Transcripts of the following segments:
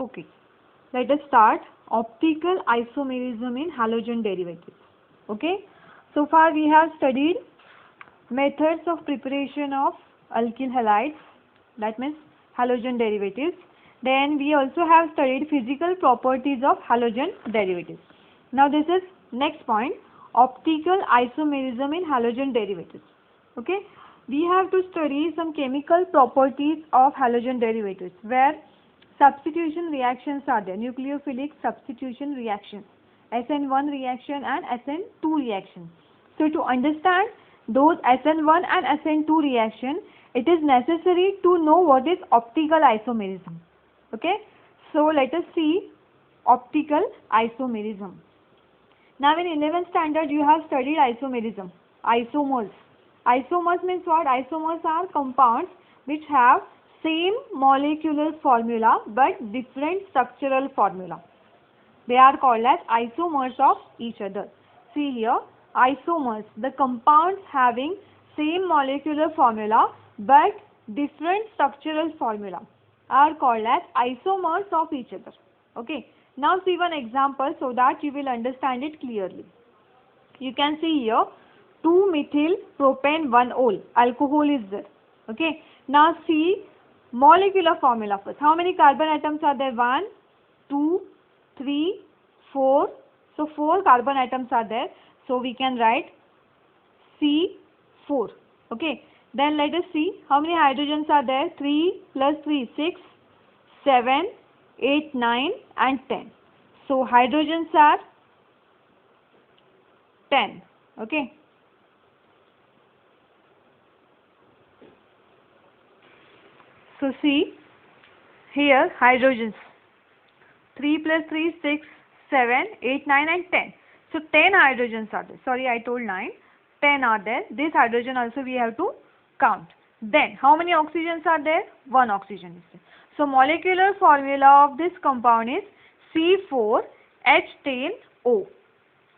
Okay, let us start optical isomerism in halogen derivatives. Okay, so far we have studied methods of preparation of alkyl halides, that means halogen derivatives. Then we also have studied physical properties of halogen derivatives. Now this is next point, optical isomerism in halogen derivatives. Okay, we have to study some chemical properties of halogen derivatives where substitution reactions are there, nucleophilic substitution reactions, SN1 reaction and SN2 reaction. So to understand those SN1 and SN2 reaction, it is necessary to know what is optical isomerism. Okay, so let us see optical isomerism. Now in 11th standard you have studied isomerism, isomers. Isomers means what? Isomers are compounds which have same molecular formula but different structural formula. They are called as isomers of each other. See here, isomers, the compounds having same molecular formula but different structural formula, are called as isomers of each other. Okay, now see one example so that you will understand it clearly. You can see here 2-methyl propane 1-ol, alcohol is there. Okay, now see molecular formula first. How many carbon atoms are there? 1, 2, 3, 4. So 4 carbon atoms are there. So we can write C4. Okay, then let us see how many hydrogens are there. 3 plus 3, 6, 7, 8, 9 and 10. So hydrogens are 10. Okay. So see here hydrogens 3 plus 3, 6, 7, 8, 9 and 10. So 10 hydrogens are there. Sorry, I told 9. 10 are there. This hydrogen also we have to count. Then how many oxygens are there? 1 oxygen is there. So molecular formula of this compound is C4H10O.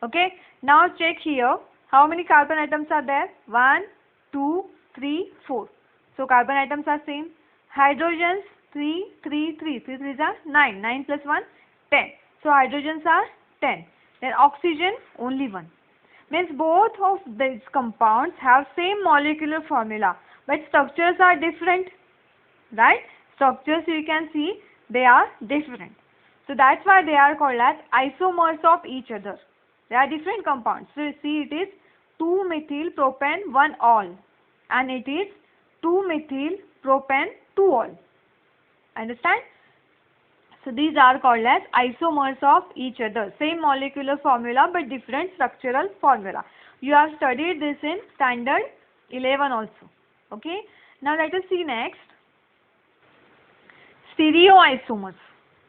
Okay. Now check here. How many carbon atoms are there? 1, 2, 3, 4. So carbon atoms are same. Hydrogens 3, 3, 3. 3 3s are 9. 9 plus 1, 10. So hydrogens are 10. Then oxygen only 1. Means both of these compounds have same molecular formula but structures are different. Right? Structures you can see they are different. So that's why they are called as isomers of each other. They are different compounds. So you see it is 2-methyl propane 1-ol and it is 2-methyl propane 2-ol. Understand? So these are called as isomers of each other. Same molecular formula but different structural formula. You have studied this in standard 11 also. Okay. Now let us see next. Stereoisomers.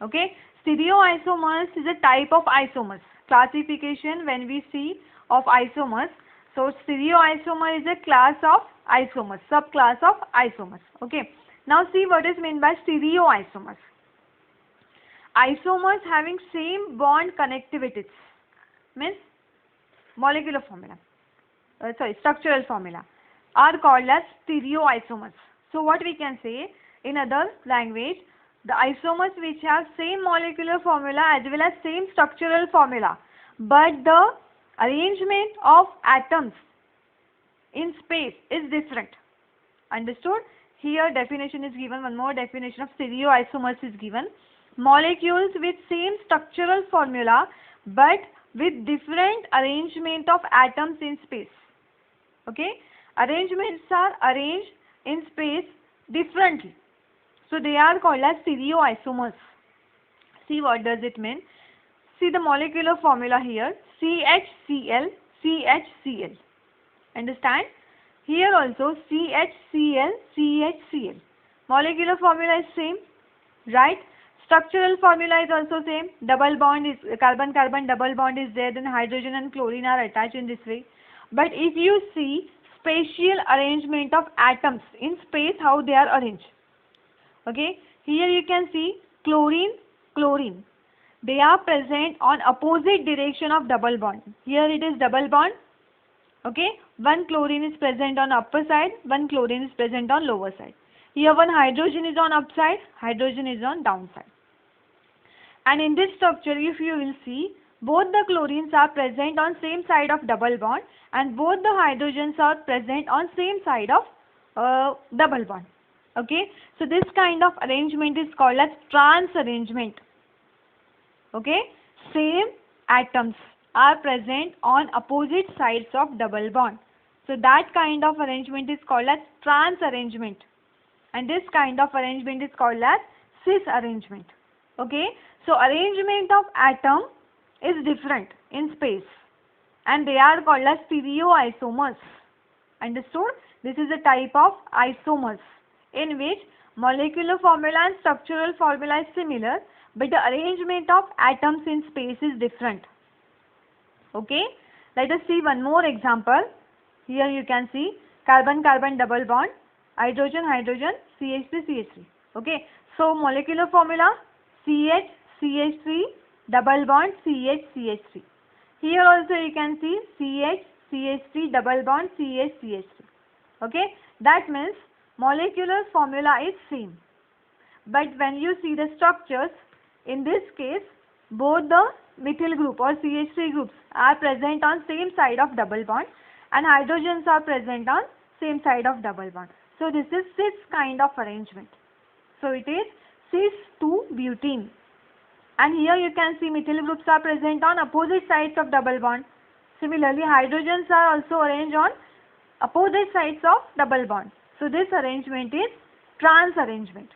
Okay. Stereoisomers is a type of isomers. Classification when we see of isomers. So stereoisomer is a class of isomers, subclass of isomers. Okay. Now see what is meant by stereoisomers. Isomers having same bond connectivities means molecular formula, structural formula, are called as stereoisomers. So what we can say in other language, the isomers which have same molecular formula as well as same structural formula but the arrangement of atoms in space is different. Understood? Here definition is given, one more definition of stereoisomers is given. Molecules with same structural formula but with different arrangement of atoms in space. Okay, arrangements are arranged in space differently. So they are called as stereoisomers. See what does it mean? See the molecular formula here, CHCl, CHCl. Understand? Here also CHCl, CHCl. Molecular formula is same, right? Structural formula is also same. Double bond is carbon-carbon double bond is there. Then hydrogen and chlorine are attached in this way. But if you see spatial arrangement of atoms in space, how they are arranged. Okay. Here you can see chlorine, chlorine. They are present on opposite direction of double bond. Here it is double bond. Okay. One chlorine is present on upper side. One chlorine is present on lower side. Here one hydrogen is on upside. Hydrogen is on downside. And in this structure, if you will see, both the chlorines are present on same side of double bond and both the hydrogens are present on same side of double bond. Okay, so this kind of arrangement is called as trans arrangement. Okay, same atoms are present on opposite sides of double bond. So that kind of arrangement is called as trans arrangement, and this kind of arrangement is called as cis arrangement. Okay, so arrangement of atom is different in space and they are called as stereoisomers. Understood? This is a type of isomers in which molecular formula and structural formula is similar, but the arrangement of atoms in space is different. Okay, let us see one more example. Here you can see carbon-carbon double bond, hydrogen-hydrogen, CH3-CH3. Okay, so molecular formula CH-CH3 double bond CH-CH3. Here also you can see CH-CH3 double bond CH-CH3. Okay, that means molecular formula is same. But when you see the structures, in this case, both the methyl group or CH3 groups are present on same side of double bond and hydrogens are present on same side of double bond. So this is cis kind of arrangement. So it is cis to butene. And here you can see methyl groups are present on opposite sides of double bond. Similarly, hydrogens are also arranged on opposite sides of double bond. So this arrangement is trans arrangement.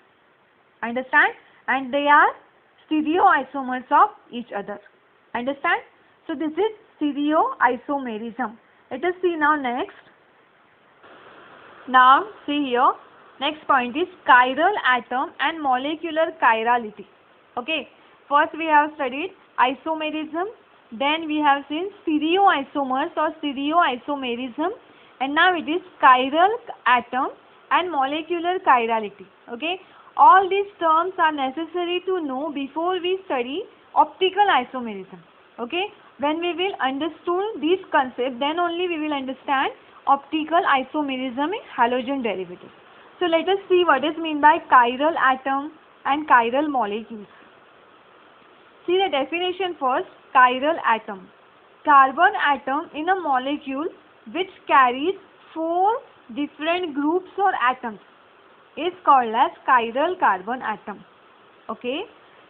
Understand? And they are stereoisomers of each other. Understand? So this is stereoisomerism. Let us see now next. Now see here, next point is chiral atom and molecular chirality. Okay, first we have studied isomerism, then we have seen stereoisomers or stereoisomerism, and now it is chiral atom and molecular chirality. Okay, all these terms are necessary to know before we study optical isomerism. Okay, when we will understand these concepts, then only we will understand optical isomerism in halogen derivatives. So let us see what is meant by chiral atom and chiral molecules. See the definition first. Chiral atom. Carbon atom in a molecule which carries 4 different groups or atoms is called as chiral carbon atom. Okay.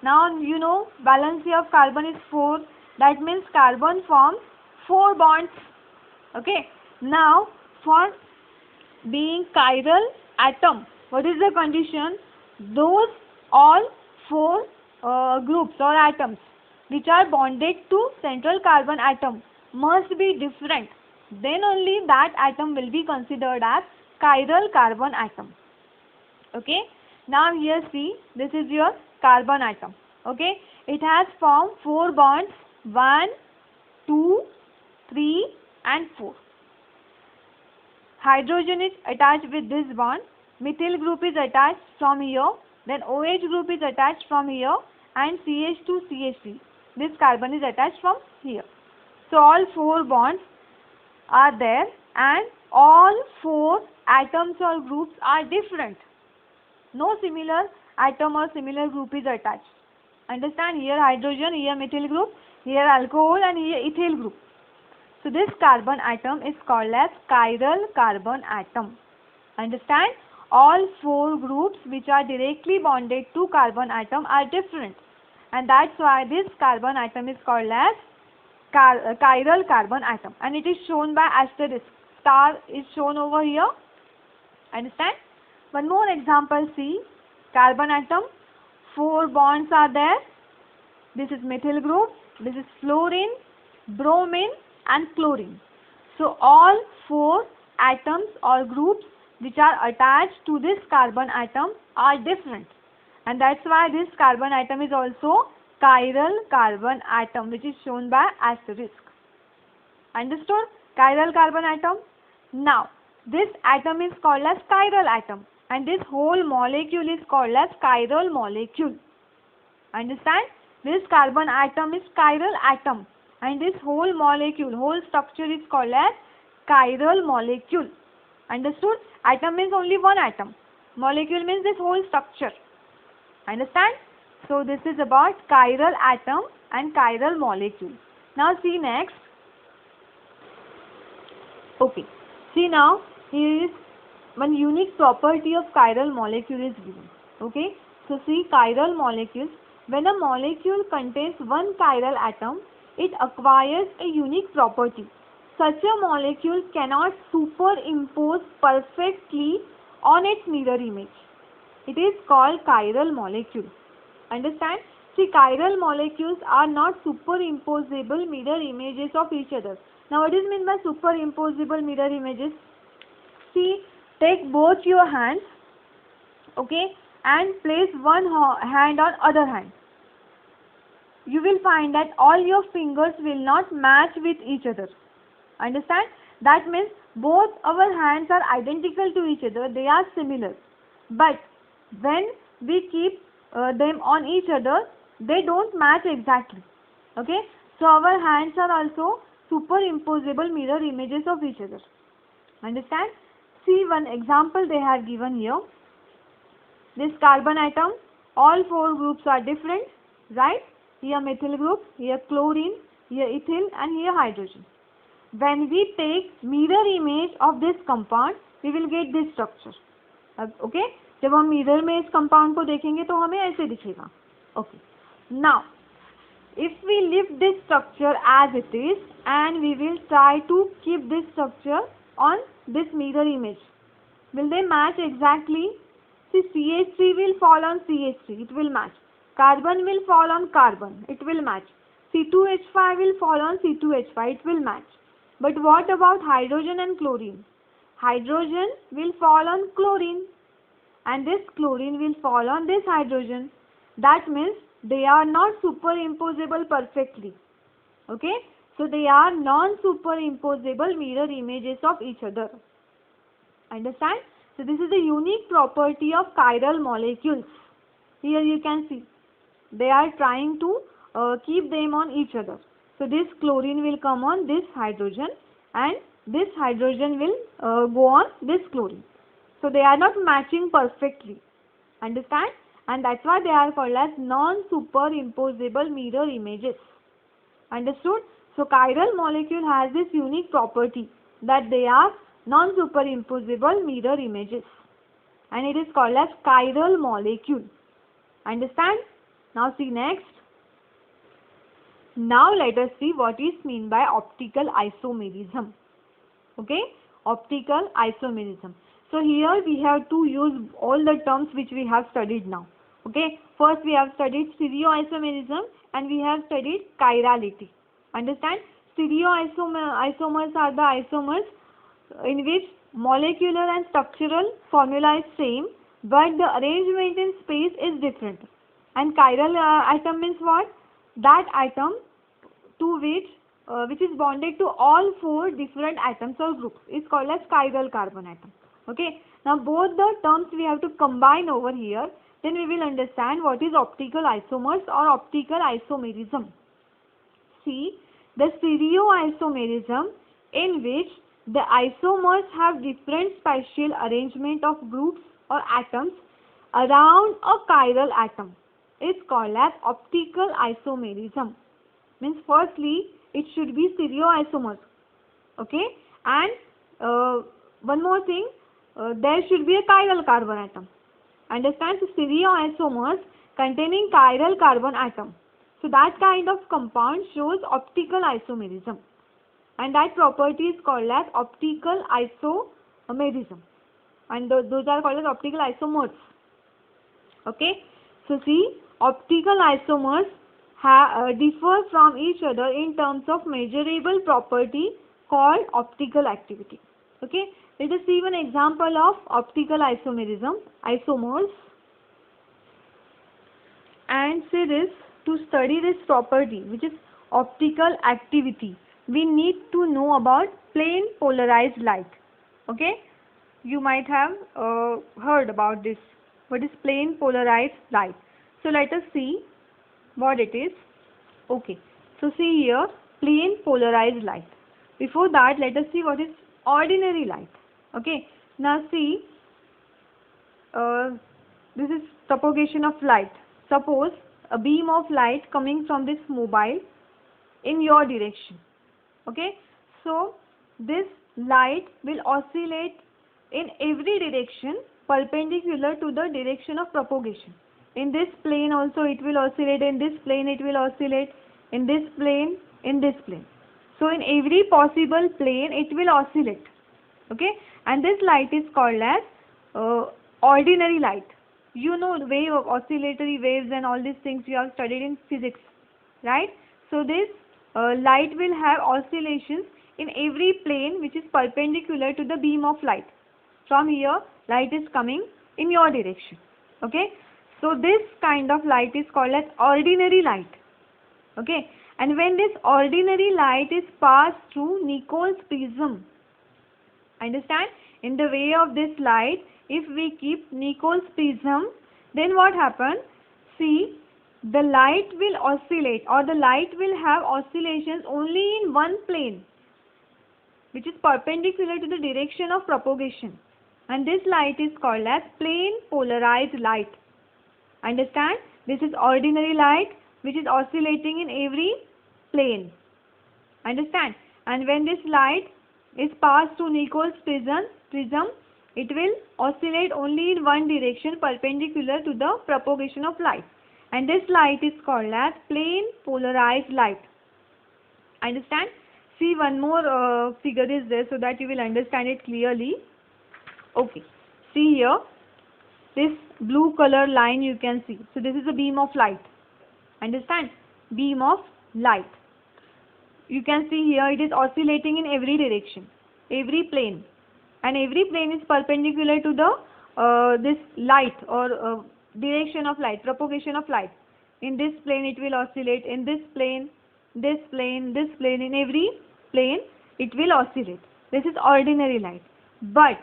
Now you know valency of carbon is 4. That means carbon forms 4 bonds. Okay. Now for being chiral atom, what is the condition? Those all 4 groups or atoms which are bonded to central carbon atom must be different. Then only that atom will be considered as chiral carbon atom. Okay. Now here see, this is your carbon atom. Okay. It has formed 4 bonds, 1, 2, 3 and 4. Hydrogen is attached with this bond, methyl group is attached from here, then OH group is attached from here and CH2CH3. This carbon is attached from here. So all 4 bonds are there and all 4 atoms or groups are different. No similar atom or similar group is attached. Understand? Here hydrogen, here methyl group, here alcohol and here ethyl group. So this carbon atom is called as chiral carbon atom. Understand? All 4 groups which are directly bonded to carbon atom are different. And that's why this carbon atom is called as chiral carbon atom. And it is shown by asterisk. Star is shown over here. Understand? One more example, see. Carbon atom. 4 bonds are there. This is methyl group. This is fluorine, bromine and chlorine. So all 4 atoms or groups which are attached to this carbon atom are different. And that's why this carbon atom is also chiral carbon atom, which is shown by asterisk. Understood? Chiral carbon atom. Now, this atom is called as chiral atom and this whole molecule is called as chiral molecule. Understand? This carbon atom is chiral atom and this whole molecule, whole structure is called as chiral molecule. Understood? Atom means only one atom. Molecule means this whole structure. Understand? So this is about chiral atom and chiral molecule. Now see next. Okay. See now, here is one unique property of chiral molecule is given. Okay. So see chiral molecules. When a molecule contains one chiral atom, it acquires a unique property. Such a molecule cannot superimpose perfectly on its mirror image. It is called chiral molecule. Understand? See, chiral molecules are not superimposable mirror images of each other. Now, what is meant by superimposable mirror images? See, take both your hands, okay, and place one hand on other hand. You will find that all your fingers will not match with each other. Understand? That means both our hands are identical to each other. They are similar. But when we keep them on each other, they don't match exactly. Okay? So our hands are also superimposable mirror images of each other. Understand? See one example they have given here. This carbon atom, all four groups are different, right? Here methyl group, here chlorine, here ethyl, and here hydrogen. When we take mirror image of this compound, we will get this structure. Okay? जब हम mirror में इस compound को देखेंगे तो हमें ऐसे दिखेगा. Okay. Now, if we leave this structure as it is and we will try to keep this structure on this mirror image, will they match exactly? See, CH3 will fall on CH3, it will match. Carbon will fall on carbon, it will match. C2H5 will fall on C2H5, it will match. But what about hydrogen and chlorine? Hydrogen will fall on chlorine and this chlorine will fall on this hydrogen. That means they are not superimposable perfectly. Okay? So they are non-superimposable mirror images of each other. Understand? So this is a unique property of chiral molecules. Here you can see. They are trying to keep them on each other. So this chlorine will come on this hydrogen and this hydrogen will go on this chlorine. So they are not matching perfectly. Understand? And that's why they are called as non-superimposable mirror images. Understood? So chiral molecule has this unique property that they are non-superimposable mirror images. And it is called as chiral molecule. Understand? Now see next. Now let us see what is meant by optical isomerism. Okay? Optical isomerism. So here we have to use all the terms which we have studied now. Okay? First we have studied stereoisomerism and we have studied chirality. Understand? Stereoisomers are the isomers in which molecular and structural formula is same but the arrangement in space is different. And chiral atom means what? That atom to which is bonded to all four different atoms or groups is called as chiral carbon atom. Okay. Now both the terms we have to combine over here. Then we will understand what is optical isomers or optical isomerism. See, the stereoisomerism in which the isomers have different spatial arrangement of groups or atoms around a chiral atom is called as optical isomerism. Means firstly it should be stereoisomers. Okay, and one more thing, there should be a chiral carbon atom. Understand? So stereoisomers containing chiral carbon atom. So that kind of compound shows optical isomerism. And that property is called as optical isomerism. And those are called as optical isomers. Okay. So see, optical isomers differ from each other in terms of measurable property called optical activity. Okay. Let us see one example of optical isomerism, isomers. And say this, to study this property which is optical activity, we need to know about plane polarized light. Okay. You might have heard about this. What is plane polarized light? So let us see what it is. Okay. So see here, plane polarized light. Before that, let us see what is ordinary light. Okay. Now see, this is propagation of light. Suppose a beam of light coming from this mobile in your direction. Okay, so this light will oscillate in every direction perpendicular to the direction of propagation. In this plane also it will oscillate, in this plane it will oscillate, in this plane, in this plane. So in every possible plane it will oscillate. Okay, and this light is called as ordinary light. You know the wave of oscillatory waves and all these things you have studied in physics, right? So this light will have oscillations in every plane which is perpendicular to the beam of light. From here light is coming in your direction. Okay, so this kind of light is called as ordinary light. Okay, and when this ordinary light is passed through Nichols prism, understand, in the way of this light, if we keep Nichols prism, then what happens? See, the light will oscillate, or the light will have oscillations only in one plane which is perpendicular to the direction of propagation, and this light is called as plane polarized light. Understand, this is ordinary light which is oscillating in every plane. Understand, and when this light is passed through Nichols prism, it will oscillate only in one direction perpendicular to the propagation of light, and this light is called as plane polarized light. Understand? See, one more figure is there so that you will understand it clearly. Okay, see here, this blue color line you can see. So this is a beam of light. Understand? Beam of light. You can see here it is oscillating in every direction, every plane, and every plane is perpendicular to the this light or direction of light, propagation of light. In this plane it will oscillate, in this plane, this plane, this plane, in every plane it will oscillate. This is ordinary light. But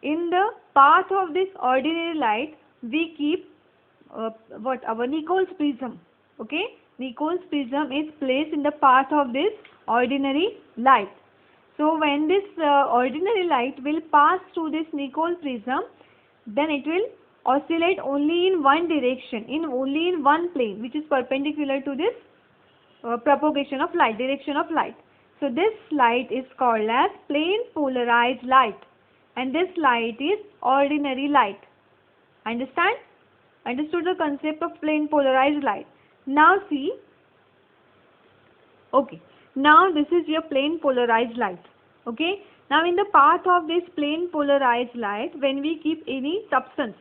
in the path of this ordinary light we keep our Nichols prism. Okay, Nichols prism is placed in the path of this ordinary light. So when this ordinary light will pass through this Nichols prism, then it will oscillate only in one direction, only in one plane which is perpendicular to this propagation of light, direction of light. So this light is called as plane polarized light, and this light is ordinary light. Understand? Understood the concept of plane polarized light? Now see, okay, now this is your plane polarized light. Okay, now in the path of this plane polarized light, when we keep any substance,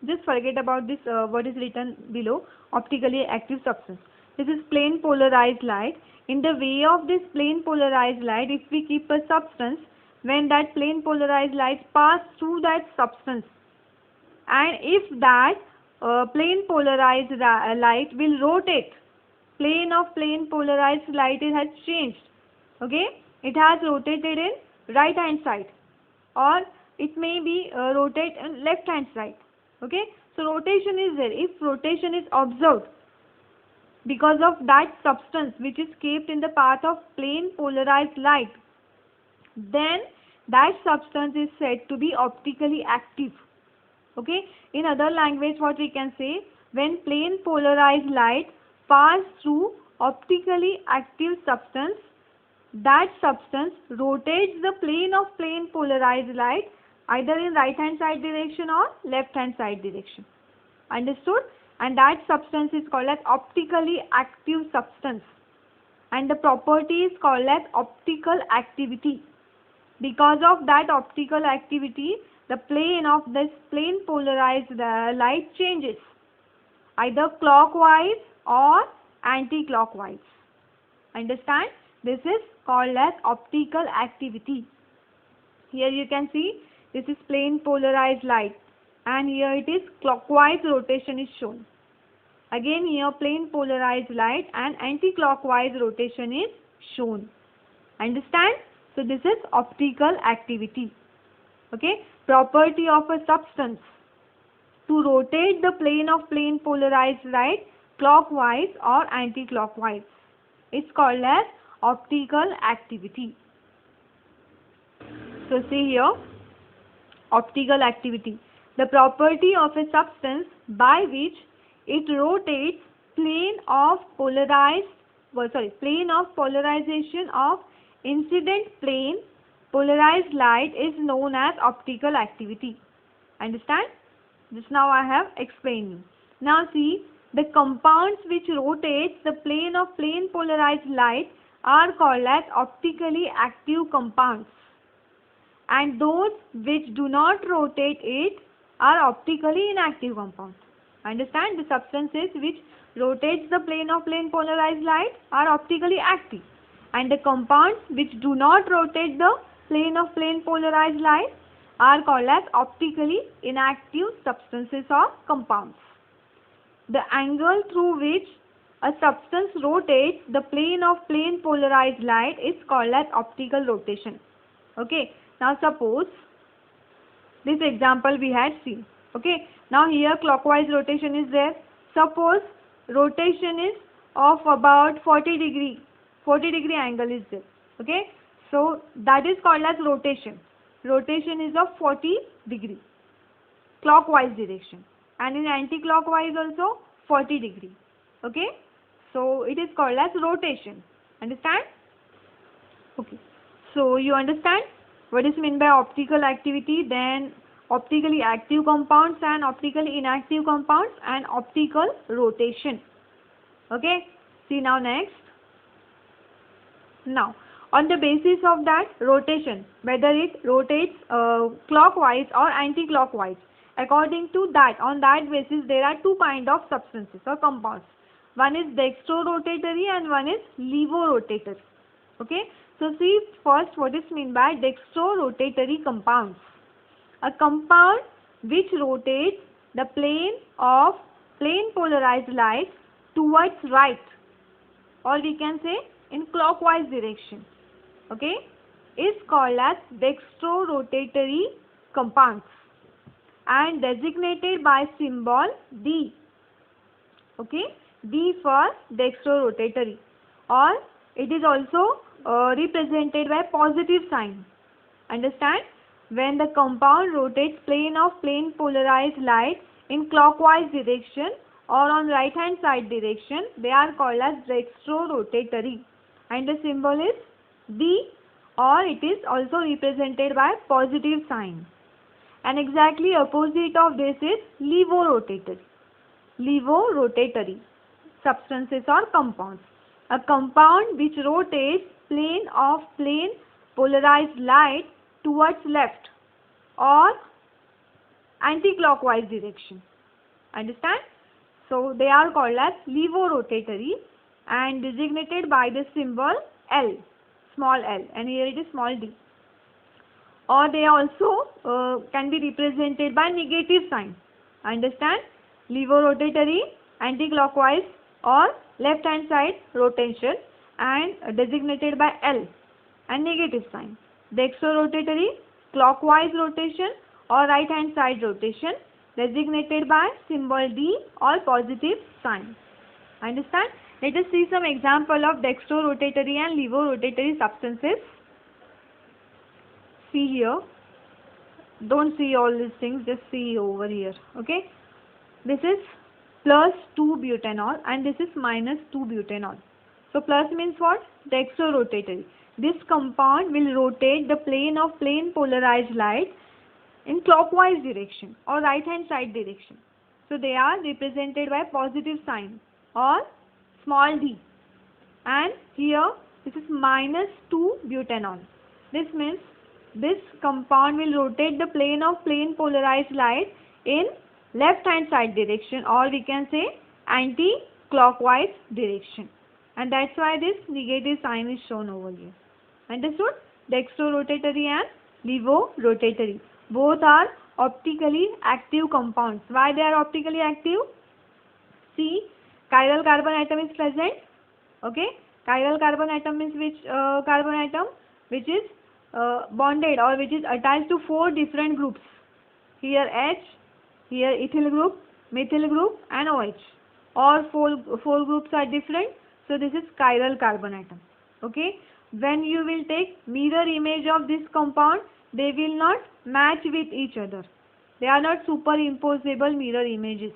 just forget about this what is written below, optically active substance. This is plane polarized light. In the way of this plane polarized light, if we keep a substance, when that plane polarized light pass through that substance, and if that plane polarized light will rotate, plane of plane polarized light, it has changed. Okay, it has rotated in right hand side, or it may be rotate in left hand side. Okay, so rotation is there. If rotation is observed because of that substance which is kept in the path of plane polarized light, then that substance is said to be optically active. Okay, in other language what we can say, when plane polarized light pass through optically active substance, that substance rotates the plane of plane polarized light either in right hand side direction or left hand side direction. Understood? And that substance is called as optically active substance, and the property is called as optical activity. Because of that optical activity, the plane of this plane polarized light changes either clockwise or anti-clockwise. Understand? This is called as optical activity. Here you can see this is plane polarized light, and here it is clockwise rotation is shown. Again here plane polarized light and anti-clockwise rotation is shown. Understand? So this is optical activity. Okay, property of a substance to rotate the plane of plane polarized light clockwise or anti-clockwise is called as optical activity. So see here, optical activity, the property of a substance by which it rotates plane of polarization of incident plane polarized light is known as optical activity. Understand? Just now I have explained you. Now see, the compounds which rotate the plane of plane polarized light are called as optically active compounds, and those which do not rotate it are optically inactive compounds. Understand? The substances which rotates the plane of plane polarized light are optically active, and the compounds which do not rotate the plane of plane polarized light are called as optically inactive substances or compounds. The angle through which a substance rotates the plane of plane polarized light is called as optical rotation. Okay. Now suppose this example we had seen. Okay. Now here clockwise rotation is there. Suppose rotation is of about 40 degree angle is there. Okay. So that is called as rotation. Rotation is of 40 degree clockwise direction, and in anti-clockwise also 40 degree. Okay. So it is called as rotation. Understand? Okay. So you understand what is meant by optical activity, then optically active compounds and optically inactive compounds, and optical rotation. Okay. See now next. Now on the basis of that rotation, whether it rotates clockwise or anti-clockwise, according to that, on that basis there are two kind of substances or compounds. One is dextrorotatory and one is levorotatory. Okay. So see first what is meant by dextrorotatory compounds. A compound which rotates the plane of plane polarized light towards right, or we can say in clockwise direction. Okay, is called as dextrorotatory compounds and designated by symbol D. Okay, D for dextrorotatory, or it is also represented by positive sign. Understand? When the compound rotates plane of plane polarized light in clockwise direction or on right hand side direction, they are called as dextrorotatory, and the symbol is D, or it is also represented by positive sign. And exactly opposite of this is levorotatory. Levorotatory substances or compounds. A compound which rotates plane of plane polarized light towards left or anti-clockwise direction. Understand? So they are called as levorotatory and designated by the symbol L, small l, and here it is small d. Or they also can be represented by negative sign. Understand? Levorotatory, anti-clockwise or left hand side rotation, and designated by L and negative sign. Dextrorotatory, clockwise rotation or right hand side rotation, designated by symbol D or positive sign. Understand? Let us see some example of dextrorotatory and levorotatory substances. See here. Don't see all these things, just see over here. Okay. This is plus 2-butanol and this is minus 2-butanol. So plus means what? Dextrorotatory. This compound will rotate the plane of plane polarized light in clockwise direction or right hand side direction. So they are represented by positive sign or small d. And here this is minus 2-butanol. This means this compound will rotate the plane of plane polarized light in left hand side direction, or we can say anti-clockwise direction, and that's why this negative sign is shown over here. Understood? Dextrorotatory and levorotatory, both are optically active compounds. Why they are optically active? See, chiral carbon atom is present. Okay, chiral carbon atom means which carbon atom which is bonded or which is attached to 4 different groups. Here H, here ethyl group, methyl group and OH. All four groups are different. So this is chiral carbon atom. Okay. When you will take mirror image of this compound, they will not match with each other. They are not superimposable mirror images.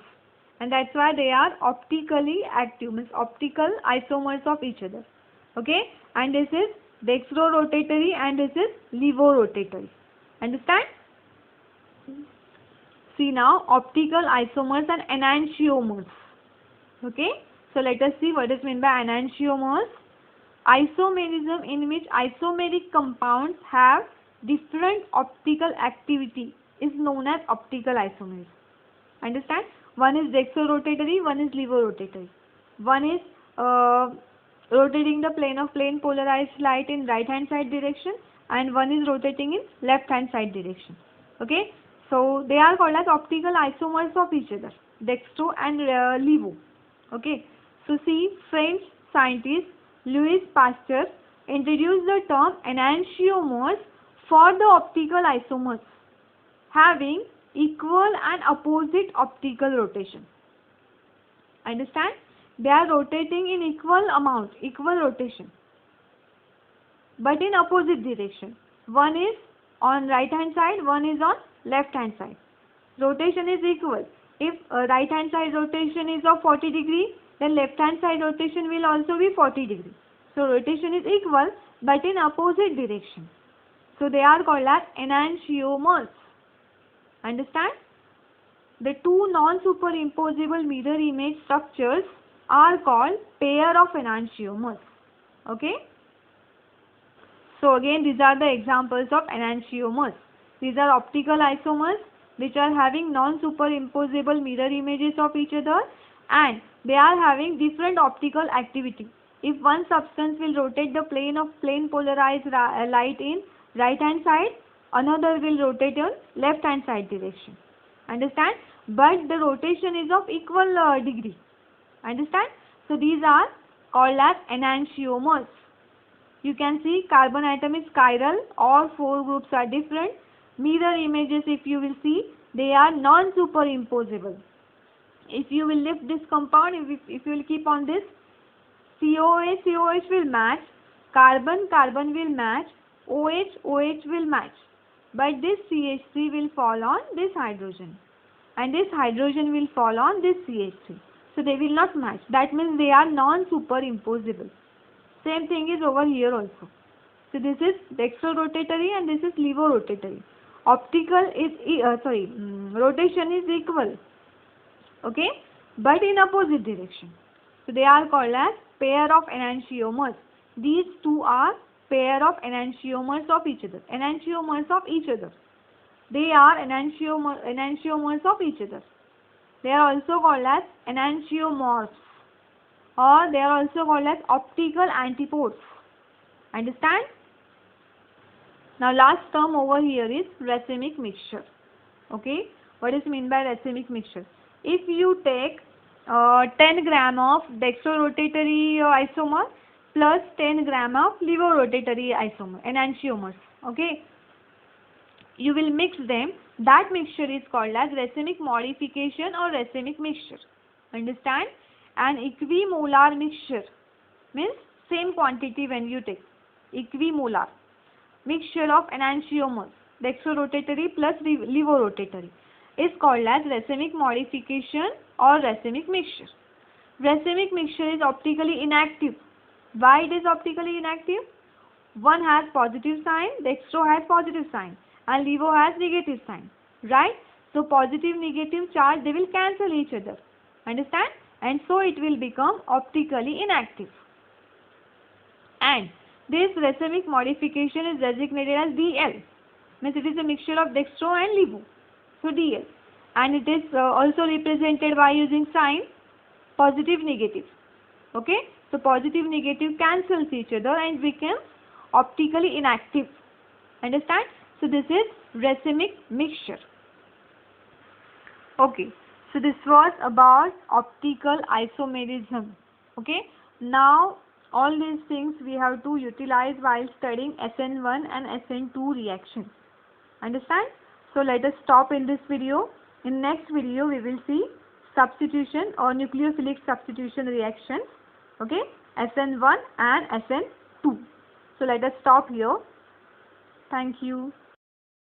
and that's why they are optically active, means optical isomers of each other. Okay, and this is dextrorotatory and this is levorotatory. Understand? See now, optical isomers and enantiomers. Okay, so let us see what is meant by enantiomers. Isomerism in which isomeric compounds have different optical activity is known as optical isomerism. Understand? One is dextrorotatory, one is levorotatory. One is rotating the plane of plane polarized light in right hand side direction, and one is rotating in left hand side direction. Okay, so they are called as optical isomers of each other, dextro and levo. Okay, so see, French scientist Louis Pasteur introduced the term enantiomers for the optical isomers having equal and opposite optical rotation. Understand? They are rotating in equal amount, equal rotation, but in opposite direction. One is on right hand side, one is on left hand side. Rotation is equal. If right hand side rotation is of 40 degree, then left hand side rotation will also be 40 degree. So rotation is equal but in opposite direction. So they are called as enantiomers. Understand? The two non-superimposable mirror image structures are called pair of enantiomers. Okay? So again, these are the examples of enantiomers. These are optical isomers which are having non-superimposable mirror images of each other, and they are having different optical activity. If one substance will rotate the plane of plane polarized light in right hand side, another will rotate on left hand side direction. Understand? But the rotation is of equal degree. Understand? So these are called as enantiomers. You can see carbon atom is chiral, all four groups are different. Mirror images, if you will see, they are non-superimposable. If you will lift this compound, if you will keep on this, COH, COH will match, carbon, carbon will match, OH, OH will match. But this CH3 will fall on this hydrogen, and this hydrogen will fall on this CH3. So they will not match. That means they are non-superimposable. Same thing is over here also. So this is dextrorotatory and this is levorotatory. Optical is rotation is equal. Okay, but in opposite direction. So they are called as pair of enantiomers. These two are pair of enantiomers of each other. Enantiomers of each other. They are enantiomers of each other. They are also called as enantiomorphs, or they are also called as optical antipodes. Understand? Now last term over here is racemic mixture. Okay, what is meant by racemic mixture? If you take 10 gram of dextrorotatory isomer plus 10 gram of levorotatory isomer, enantiomers, okay, you will mix them. That mixture is called as racemic modification or racemic mixture. Understand? An equimolar mixture means same quantity when you take. Equimolar mixture of enantiomers, dextrorotatory plus levorotatory, is called as racemic modification or racemic mixture. Racemic mixture is optically inactive. Why it is optically inactive? One has positive sign, dextro has positive sign, and levo has negative sign, right? So positive negative charge, they will cancel each other. Understand? And so it will become optically inactive. And this racemic modification is designated as DL, means it is a mixture of dextro and levo. So DL, and it is also represented by using sign positive negative. Okay, so positive negative cancels each other and becomes optically inactive. Understand? So this is racemic mixture. Okay, so this was about optical isomerism. Okay, now all these things we have to utilize while studying SN1 and SN2 reactions. Understand? So let us stop in this video. In next video we will see substitution or nucleophilic substitution reactions. Okay, SN1 and SN2. So let us stop here. Thank you.